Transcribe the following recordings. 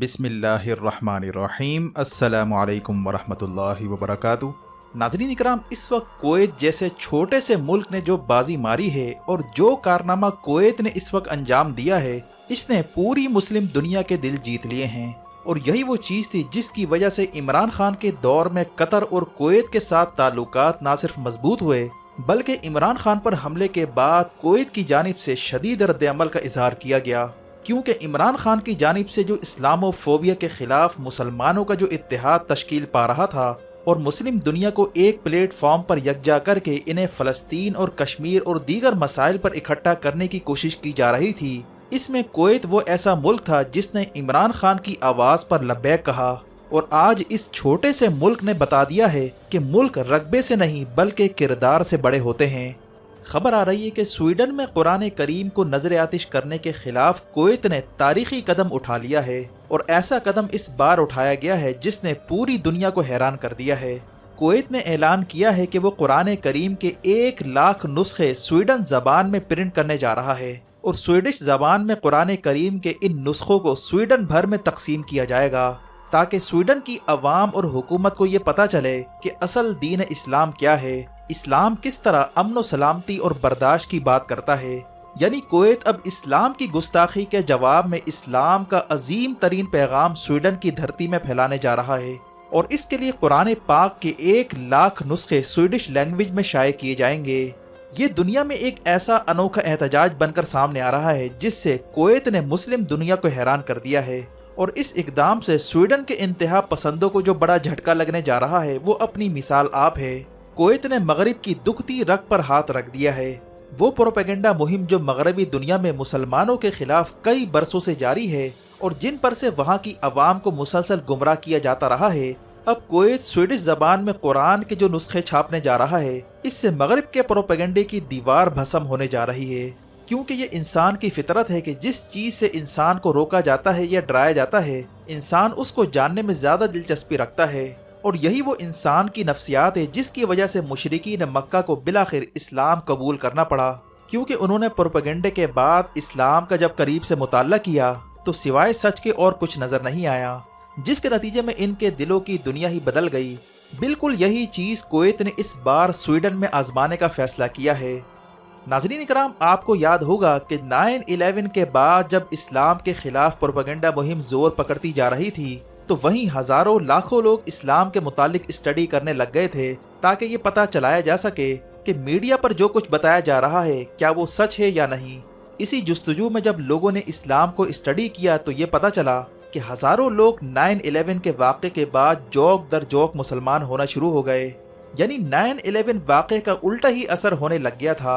बिस्मिल्लाहिर्रहमानिर्रहीम। अस्सलामु अलैकुम वरहमतुल्लाहि वबरकातुहू। नाज़रीन इकराम, इस वक्त कुवैत जैसे छोटे से मुल्क ने जो बाजी मारी है और जो कारनामा कुवैत ने इस वक्त अंजाम दिया है, इसने पूरी मुस्लिम दुनिया के दिल जीत लिए हैं। और यही वो चीज़ थी जिसकी वजह से इमरान खान के दौर में कतर और कुवैत के साथ ताल्लुकात ना सिर्फ मजबूत हुए, बल्कि इमरान खान पर हमले के बाद कुवैत की जानिब से शदीद रद्द-ए-अमल का इजहार किया गया, क्योंकि इमरान खान की जानिब से जो इस्लामोफोबिया के खिलाफ मुसलमानों का जो इत्तेहाद तश्कील पा रहा था और मुस्लिम दुनिया को एक प्लेटफॉर्म पर यकजा करके इन्हें फ़लस्तीन और कश्मीर और दीगर मसाइल पर इकट्ठा करने की कोशिश की जा रही थी, इसमें कुवैत वो ऐसा मुल्क था जिसने इमरान खान की आवाज़ पर लब्बैक कहा। और आज इस छोटे से मुल्क ने बता दिया है कि मुल्क रकबे से नहीं बल्कि किरदार से बड़े होते हैं। खबर आ रही है कि स्वीडन में कुरान करीम को नजर आतिश करने के खिलाफ कुवैत ने तारीखी कदम उठा लिया है, और ऐसा कदम इस बार उठाया गया है जिसने पूरी दुनिया को हैरान कर दिया है। कुवैत ने ऐलान किया है कि वो कुरान करीम के 1 लाख नुस्खे स्वीडन जबान में प्रिंट करने जा रहा है, और स्वीडिश जबान में कुरान करीम के इन नुस्खों को स्वीडन भर में तकसीम किया जाएगा, ताकि स्वीडन की अवाम और हुकूमत को ये पता चले कि असल दीन इस्लाम क्या है, इस्लाम किस तरह अमन व सलामती और बर्दाश्त की बात करता है। यानी कुवैत अब इस्लाम की गुस्ताखी के जवाब में इस्लाम का अजीम तरीन पैगाम स्वीडन की धरती में फैलाने जा रहा है, और इसके लिए कुरान पाक के 1 लाख नुस्खे स्वीडिश लैंग्वेज में शाये किए जाएंगे। ये दुनिया में एक ऐसा अनोखा एहतजाज बनकर सामने आ रहा है जिससे कुवैत ने मुस्लिम दुनिया को हैरान कर दिया है, और इस इकदाम से स्वीडन के इंतहा पसंदों को जो बड़ा झटका लगने जा रहा है वो अपनी मिसाल आप है। कुवैत ने मगरिब की दुखती रग पर हाथ रख दिया है। वो प्रोपेगेंडा मुहिम जो मगरबी दुनिया में मुसलमानों के खिलाफ कई बरसों से जारी है और जिन पर से वहाँ की आवाम को मुसलसल गुमराह किया जाता रहा है, अब कुवैत स्वीडिश जबान में कुरान के जो नुस्खे छापने जा रहा है, इससे मगरिब के प्रोपेगेंडे की दीवार भस्म होने जा रही है। क्योंकि ये इंसान की फितरत है कि जिस चीज़ से इंसान को रोका जाता है या डराया जाता है, इंसान उसको जानने में ज़्यादा दिलचस्पी रखता है। और यही वो इंसान की नफ्सियात है जिसकी वजह से मुशरिकीन मक्का को बिलाखिर इस्लाम कबूल करना पड़ा, क्योंकि उन्होंने प्रोपेगेंडे के बाद इस्लाम का जब करीब से मुताला किया तो सिवाय सच के और कुछ नज़र नहीं आया, जिसके नतीजे में इनके दिलों की दुनिया ही बदल गई। बिल्कुल यही चीज़ कुवैत ने इस बार स्वीडन में आजमाने का फैसला किया है। नाज़रीन इकराम, आपको याद होगा कि 9/11 के बाद जब इस्लाम के खिलाफ प्रोपेगेंडा मुहिम जोर पकड़ती जा रही थी, तो वहीं हजारों लाखों लोग इस्लाम के मुतालिक स्टडी करने लग गए थे, ताकि ये पता चलाया जा सके कि मीडिया पर जो कुछ बताया जा रहा है क्या वो सच है या नहीं। इसी जुस्तजू में जब लोगों ने इस्लाम को स्टडी किया तो ये पता चला कि हजारों लोग 9/11 के वाक़े के बाद जोक दर जोक मुसलमान होना शुरू हो गए। यानी 9/11 वाक़े का उल्टा ही असर होने लग गया था।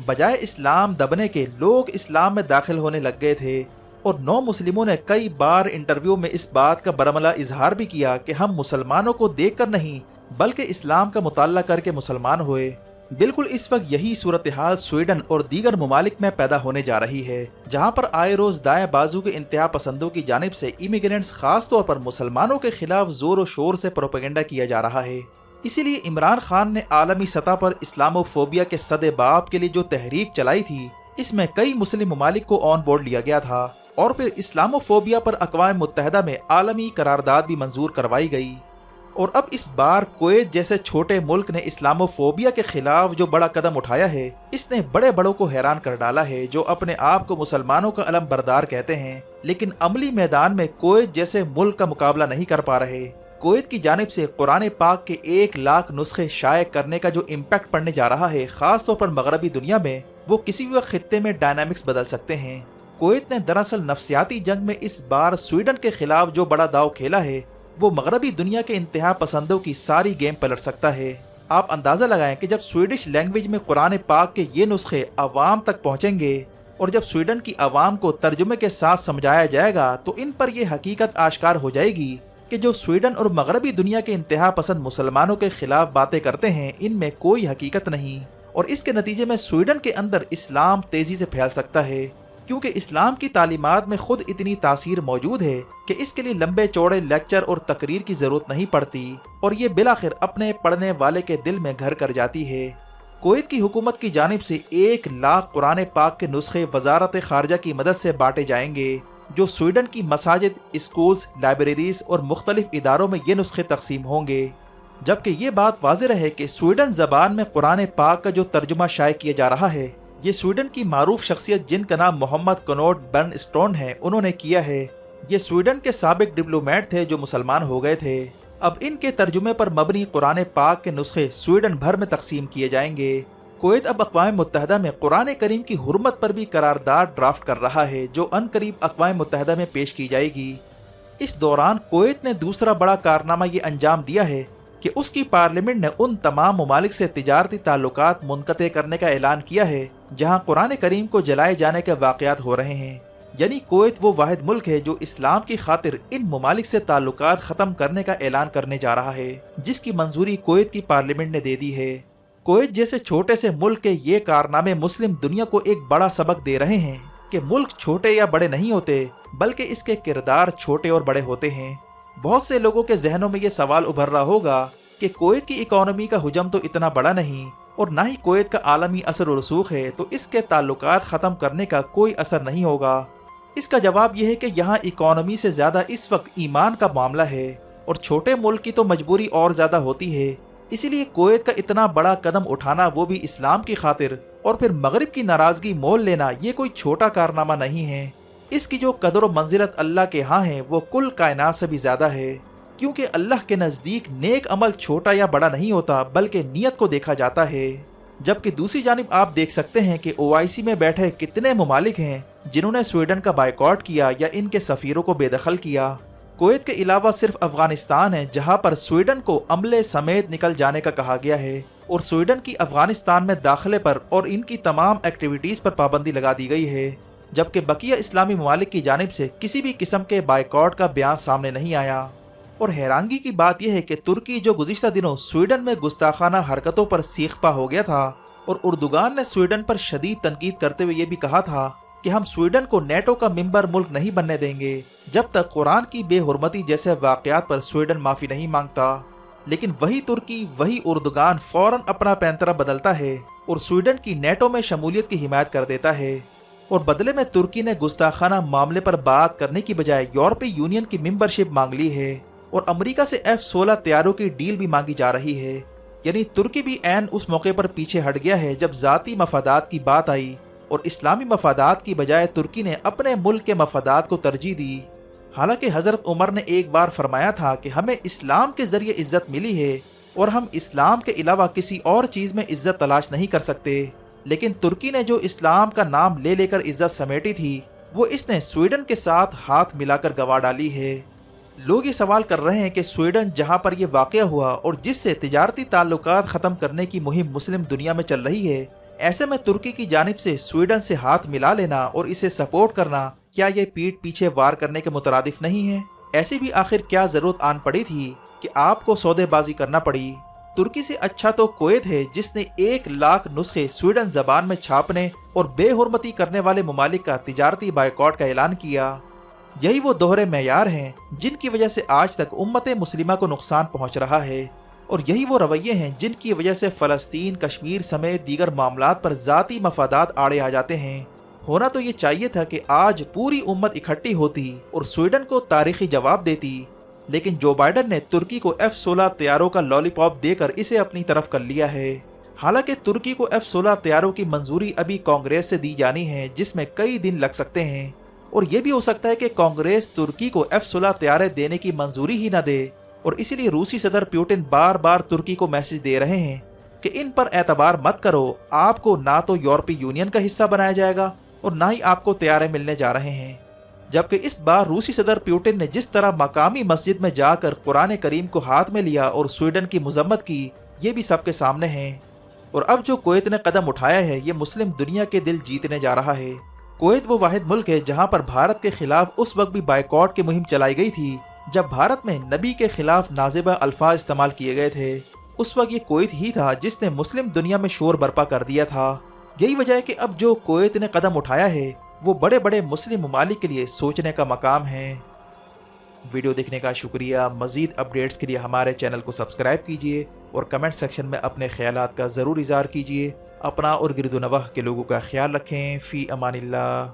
बजाय इस्लाम दबने के लोग इस्लाम में दाखिल होने लग गए थे, और नौ मुस्लिमों ने कई बार इंटरव्यू में इस बात का बरमला इजहार भी किया कि हम मुसलमानों को देखकर नहीं बल्कि इस्लाम का मुताला करके मुसलमान हुए। बिल्कुल इस वक्त यही सूरत हाल स्वीडन और दीगर ममालिक में पैदा होने जा रही है, जहाँ पर आए रोज दाएं बाजू के इंतहा पसंदों की जानिब से इमिग्रेंट्स खास तौर पर मुसलमानों के खिलाफ जोर शोर से प्रोपेगेंडा किया जा रहा है। इसीलिए इमरान खान ने आलमी सतह पर इस्लामोफोबिया के सदे-बाब के लिए जो तहरीक चलाई थी, इसमें कई मुस्लिम ममालिक को ऑन बोर्ड लिया गया था, और फिर इस्लामोफोबिया पर अक़वाम मुत्तहिदा में आलमी करारदाद भी मंजूर करवाई गई। और अब इस बार कुवैत जैसे छोटे मुल्क ने इस्लामोफोबिया के खिलाफ जो बड़ा कदम उठाया है, इसने बड़े बड़ों को हैरान कर डाला है, जो अपने आप को मुसलमानों का अलम बरदार कहते हैं, लेकिन अमली मैदान में कुवैत जैसे मुल्क का मुकाबला नहीं कर पा रहे। कुवैत की जानिब से कुरान पाक के 1 लाख नुस्खे शाये करने का जो इम्पैक्ट पड़ने जा रहा है, खास तौर पर मगरबी दुनिया में, वो किसी भी खित्ते में डायनामिक्स बदल सकते हैं। कुवैत ने दरअसल नफ्सियाती जंग में इस बार स्वीडन के खिलाफ जो बड़ा दाव खेला है, वो मगरबी दुनिया के इंतहा पसंदों की सारी गेम पलट सकता है। आप अंदाज़ा लगाएं कि जब स्वीडिश लैंग्वेज में कुरान पाक के ये नुस्खे आवाम तक पहुँचेंगे और जब स्वीडन की आवाम को तर्जुमे के साथ समझाया जाएगा, तो इन पर यह हकीकत आश्कार हो जाएगी कि जो स्वीडन और मगरबी दुनिया के इंतहा पसंद मुसलमानों के खिलाफ बातें करते हैं, इनमें कोई हकीकत नहीं, और इसके नतीजे में स्वीडन के अंदर इस्लाम तेज़ी से फैल सकता है, क्योंकि इस्लाम की तालीमात में खुद इतनी तासीर मौजूद है कि इसके लिए लंबे चौड़े लेक्चर और तकरीर की ज़रूरत नहीं पड़ती, और ये बिलाखिर अपने पढ़ने वाले के दिल में घर कर जाती है। कुवैत की हुकूमत की जानिब से 1 लाख कुरान पाक के नुस्खे वजारत खारजा की मदद से बांटे जाएंगे, जो स्वीडन की मसाजिद, स्कूल्स, लाइब्रेरीज और मुख्तलिफ इदारों में ये नुस्खे तकसीम होंगे। जबकि ये बात वाज़ेह है कि स्वीडन ज़बान में कुरान पाक का जो तर्जुमा शाये किया जा रहा है, ये स्वीडन की मारूफ शख्सियत जिनका नाम मोहम्मद कनोट बर्नस्टोन है, उन्होंने किया है। ये स्वीडन के साबिक डिप्लोमेट थे जो मुसलमान हो गए थे। अब इनके तर्जुमे पर मबनी कुरान पाक के नुस्खे स्वीडन भर में तकसीम किए जाएंगे। कुवैत अब अक़वाम मुत्तहिदा में कुरान करीम की हुर्मत पर भी करारदाद ड्राफ्ट कर रहा है, जो अनकरीब अक़वाम मुत्तहिदा में पेश की जाएगी। इस दौरान कुवैत ने दूसरा बड़ा कारनामा ये अंजाम दिया है कि उसकी पार्लियामेंट ने उन तमाम ममालिक से तिजारती ताल्लुकात मुनक़ते करने का ऐलान किया है जहाँ कुरान करीम को जलाए जाने के वाक़यात हो रहे हैं। यानी कुवैत वो वाहिद मुल्क है जो इस्लाम की खातिर इन ममालिक से ताल्लुकात ख़त्म करने का ऐलान करने जा रहा है, जिसकी मंजूरी कुवैत की पार्लियामेंट ने दे दी है। कुवैत जैसे छोटे से मुल्क के ये कारनामे मुस्लिम दुनिया को एक बड़ा सबक दे रहे हैं कि मुल्क छोटे या बड़े नहीं होते, बल्कि इसके किरदार छोटे और बड़े होते हैं। बहुत से लोगों के जहनों में ये सवाल उभर रहा होगा कि कुवैत की इकोनॉमी का हुजम तो इतना बड़ा नहीं और ना ही कुवैत का आलमी असर और रसूख है, तो इसके ताल्लुकात ख़त्म करने का कोई असर नहीं होगा। इसका जवाब यह है कि यहाँ इकोनॉमी से ज़्यादा इस वक्त ईमान का मामला है और छोटे मुल्क की तो मजबूरी और ज़्यादा होती है। इसीलिए कुवैत का इतना बड़ा कदम उठाना, वो भी इस्लाम की खातिर, और फिर मगरिब की नाराज़गी मोल लेना, ये कोई छोटा कारनामा नहीं है। इसकी जो कदर व मंजिलत अल्लाह के यहाँ है वो कुल कायनात से भी ज़्यादा है, क्योंकि अल्लाह के नज़दीक नेक अमल छोटा या बड़ा नहीं होता, बल्कि नीयत को देखा जाता है। जबकि दूसरी जानिब आप देख सकते हैं कि OIC में बैठे कितने ममालिक हैं जिन्होंने स्वीडन का बायकॉट किया या इनके सफ़ीरों को बेदखल किया। कुवैत के अलावा सिर्फ अफगानिस्तान है जहां पर स्वीडन को अमले समेत निकल जाने का कहा गया है और स्वीडन की अफगानिस्तान में दाखिले पर और इनकी तमाम एक्टिविटीज़ पर पाबंदी लगा दी गई है। जबकि बकिया इस्लामी ममालिक की जानिब से किसी भी किस्म के बायकॉट का बयान सामने नहीं आया। और हैरानगी की बात यह है कि तुर्की, जो गुज़िश्ता दिनों स्वीडन में गुस्ताखाना हरकतों पर सीखपा हो गया था, और उर्दुगान ने स्वीडन पर शदीद तनकीद करते हुए ये भी कहा था कि हम स्वीडन को नेटो का मेंबर मुल्क नहीं बनने देंगे जब तक कुरान की बेहुरमती जैसे वाक़यात पर स्वीडन माफ़ी नहीं मांगता। लेकिन वही तुर्की, वही उर्दुगान फ़ौरन अपना पैंतरा बदलता है और स्वीडन की नेटो में शमूलियत की हिमायत कर देता है। और बदले में तुर्की ने गुस्ताखाना मामले पर बात करने की बजाय यूरोपीय यूनियन की मेंबरशिप मांग ली है और अमेरिका से F-16 तैयारों की डील भी मांगी जा रही है। यानी तुर्की भी ऐन उस मौके पर पीछे हट गया है जब ज़ाती मफादात की बात आई और इस्लामी मफादात की बजाय तुर्की ने अपने मुल्क के मफादात को तरजीह दी। हालांकि हज़रत उमर ने एक बार फरमाया था कि हमें इस्लाम के ज़रिए इज़्ज़त मिली है और हम इस्लाम के अलावा किसी और चीज़ में इज़्ज़त तलाश नहीं कर सकते। लेकिन तुर्की ने जो इस्लाम का नाम ले लेकर इज़्ज़त समेटी थी, वो इसने स्वीडन के साथ हाथ मिलाकर गंवा डाली है। लोग ये सवाल कर रहे हैं कि स्वीडन जहाँ पर यह वाक़या हुआ और जिससे तिजारती ताल्लुकात ख़त्म करने की मुहिम मुस्लिम दुनिया में चल रही है, ऐसे में तुर्की की जानिब से स्वीडन से हाथ मिला लेना और इसे सपोर्ट करना, क्या ये पीठ पीछे वार करने के मुतरादिफ नहीं है? ऐसी भी आखिर क्या ज़रूरत आन पड़ी थी कि आपको सौदेबाजी करना पड़ी? तुर्की से अच्छा तो कुवैत है जिसने 1 लाख नुस्खे स्वीडन ज़बान में छापने और बेहुरमती करने वाले ममालिक का तिजारती बायकॉट का ऐलान किया। यही वो दोहरे मेयार हैं जिनकी वजह से आज तक उम्मत मुस्लिमा को नुकसान पहुंच रहा है और यही वो रवैये हैं जिनकी वजह से फ़लस्तीन, कश्मीर समेत दीगर मामलात पर ज़ाती मफादात आड़े आ जाते हैं। होना तो ये चाहिए था कि आज पूरी उम्मत इकट्ठी होती और स्वीडन को तारीखी जवाब देती, लेकिन जो बाइडन ने तुर्की को F-16 तैयारों का लॉलीपॉप देकर इसे अपनी तरफ कर लिया है। हालांकि तुर्की को F-16 तैयारों की मंजूरी अभी कांग्रेस से दी जानी है, जिसमें कई दिन लग सकते हैं और ये भी हो सकता है कि कांग्रेस तुर्की को F-16 तैयारे देने की मंजूरी ही न दे और इसीलिए रूसी सदर पुतिन बार बार तुर्की को मैसेज दे रहे हैं कि इन पर एतबार मत करो, आपको ना तो यूरोपीय यूनियन का हिस्सा बनाया जाएगा और ना ही आपको तैयारे मिलने जा रहे हैं। जबकि इस बार रूसी सदर पुतिन ने जिस तरह मकामी मस्जिद में जाकर कुरान करीम को हाथ में लिया और स्वीडन की मजम्मत की, ये भी सबके सामने है। और अब जो कुवैत ने कदम उठाया है, ये मुस्लिम दुनिया के दिल जीतने जा रहा है। कुवैत वो वाहिद मुल्क है जहाँ पर भारत के खिलाफ उस वक्त भी बायकॉट की मुहिम चलाई गई थी जब भारत में नबी के खिलाफ नाजिबा अल्फाज इस्तेमाल किए गए थे। उस वक्त ये कुवैत ही था जिसने मुस्लिम दुनिया में शोर बर्पा कर दिया था। यही वजह है कि अब जो कुवैत ने कदम उठाया है वो बड़े बड़े मुस्लिम ममालिक के लिए सोचने का मकाम है। वीडियो देखने का शुक्रिया। मज़ीद अपडेट्स के लिए हमारे चैनल को सब्सक्राइब कीजिए और कमेंट सेक्शन में अपने ख्यालात का ज़रूर इज़हार कीजिए। अपना और गिरदुनवाह के लोगों का ख्याल रखें। फ़ी अमानिल्लाह।